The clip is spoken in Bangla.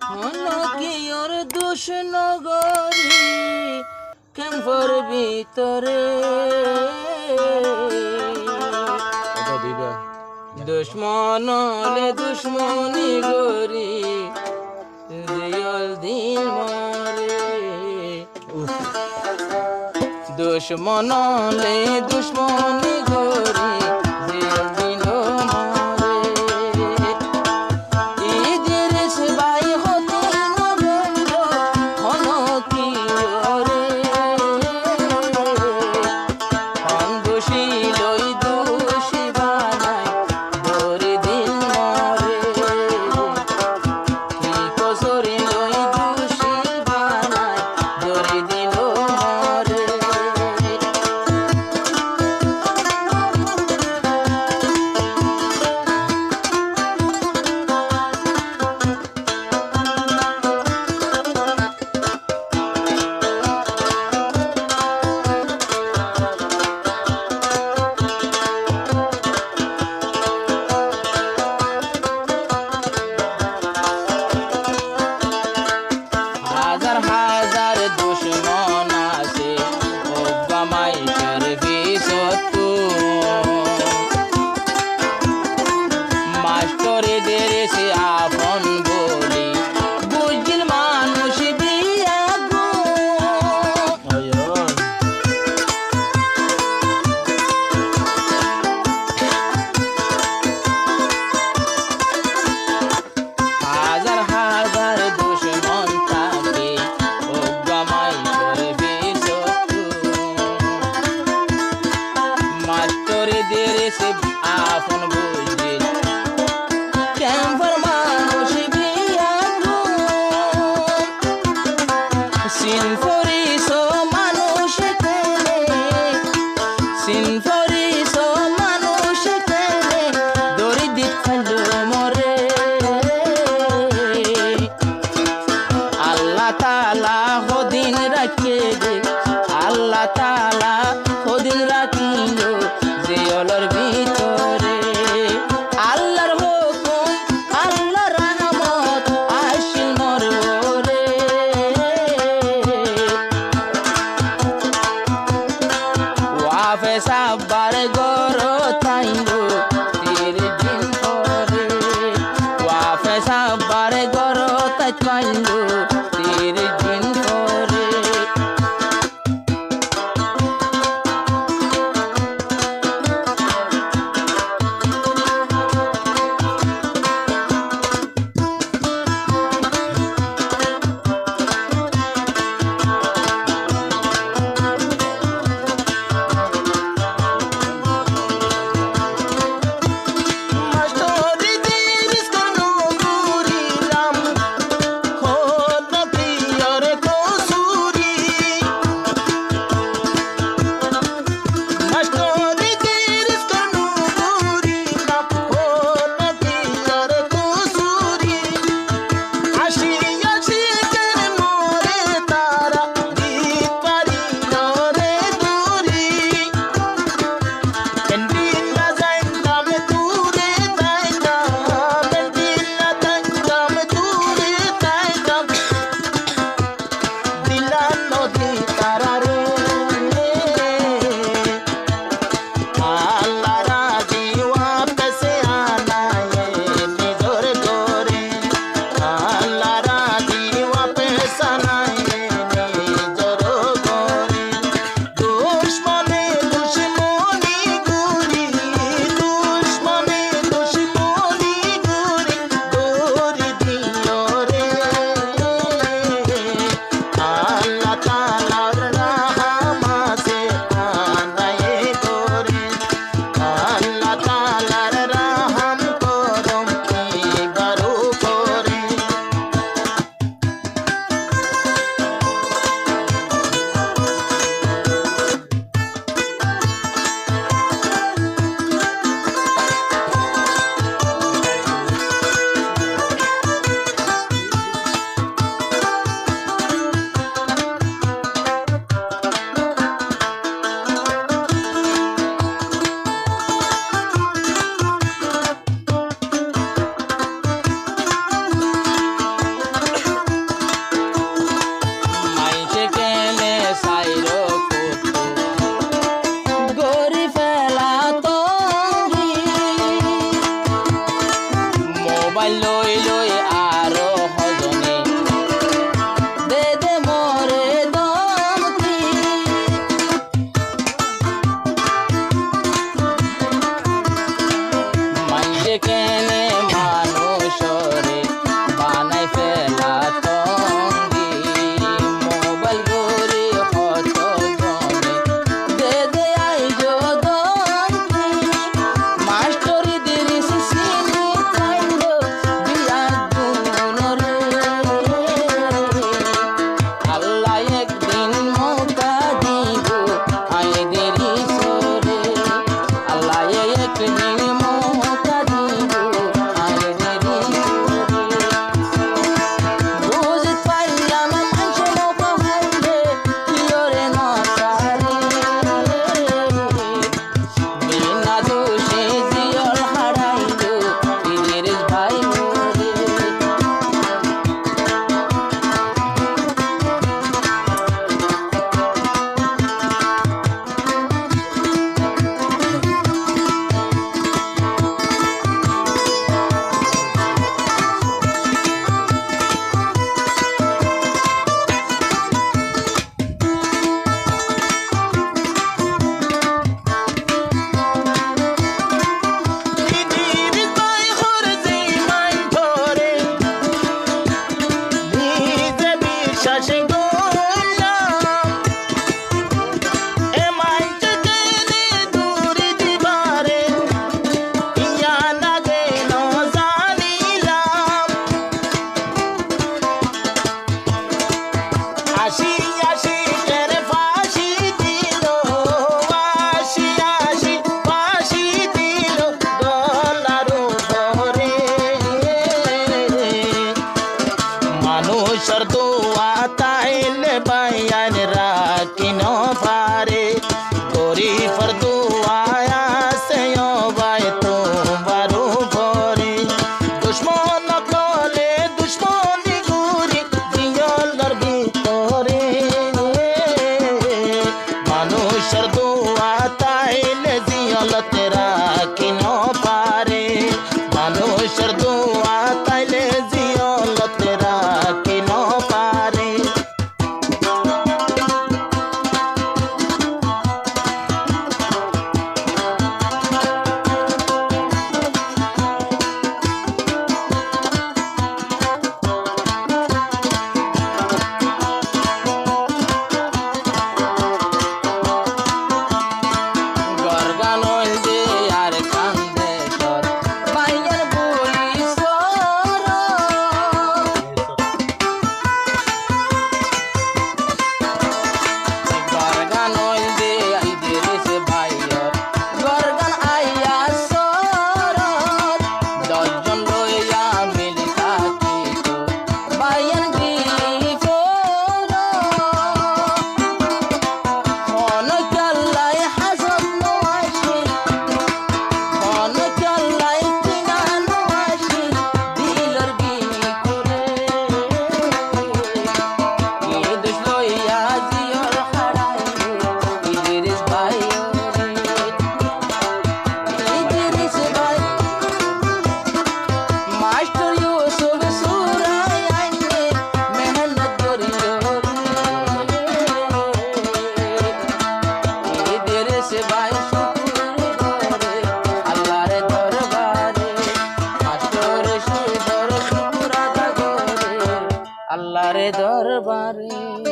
অনকিয়র দোষ নগরী ক্যাম্পর ভিতরে দুশ্মনলে দুশ্মনী গরি জিয়ল দিল মরে দুশ্মনলে দুশ্মনী গরি জিয়ল দিল মরে ইদ্রিস ভাই হতে নরেন্দ্র অনকিয়রে দোষী লই দোষী বানাই ধরে দিল মরে কি কসরে লই দোষী বানাই ধরে দিল মরে হাজার হাজার দুশ্মন আছে ওবামাই করবি সত্তু মাস্টরদের সে আপন বলি বুঝিল মানুষ বিয়া গো হাজার হাজার দুশ্মন থাকে ওবামাই করবি সত্তু মাস্টরদের সে আপন বুঝিল ক্যাম্পার মানুষ বিয়া গো সিনফরিস মানুষ কেনে সিনফরিস মানুষ কেনে দড়ি দিখাল মরে আল্লাহ তাআলা হদিন রাখে দে আল্লাহ তাআলা হদিন রাখিল জিয়লর ভিতরে আল্লাহর হুকুম আল্লাহর রহমত আসিল মররে ওয়াফে সাব্বার গর তাইল তীর দিন পরে ওয়াফে সাব্বার গর তাইল তীর দিন পরে মাস্টরদের কোন গুরিলাম মানুষের দোয়া তাইলে বাইয়ান রাখিন পারে গরিবর দোয়া আছে ভাই তোমার উপরে দুশ্মন কলে দুশ্মনী গুরি দিয়লর ভিতরে মানুষের দোয়া তাইলে দিয়লতে রাখিন পারে মানুষের দোয়া তাইলে জিয়লতে রাখিন পারে গরগানল যে আর কান্দে সর বাইয়ের বলি সর গরগানল যে আইদের সে ভাইয়র গরগান আইয়া সর 10 জন লইয়া মিলি থাকি তো বাইয়ের বিফর অনেক আল্লাহ হাসব নওয়াসি অনেক আল্লাহ কিনানো আসি দিলর বিনি করে এ দুষ লইয়া জিয়র হারাই ইদ্রিস ভাই ইদ্রিস ভাই মাস্টার ইউসুফ সুরাই আইনে মেহনত করিও ইদ্রিস ভাই শুকুর করে আল্লাহর দরবারে মাস্টার সুদর শুকুর আদা করে আল্লাহর দরবারে।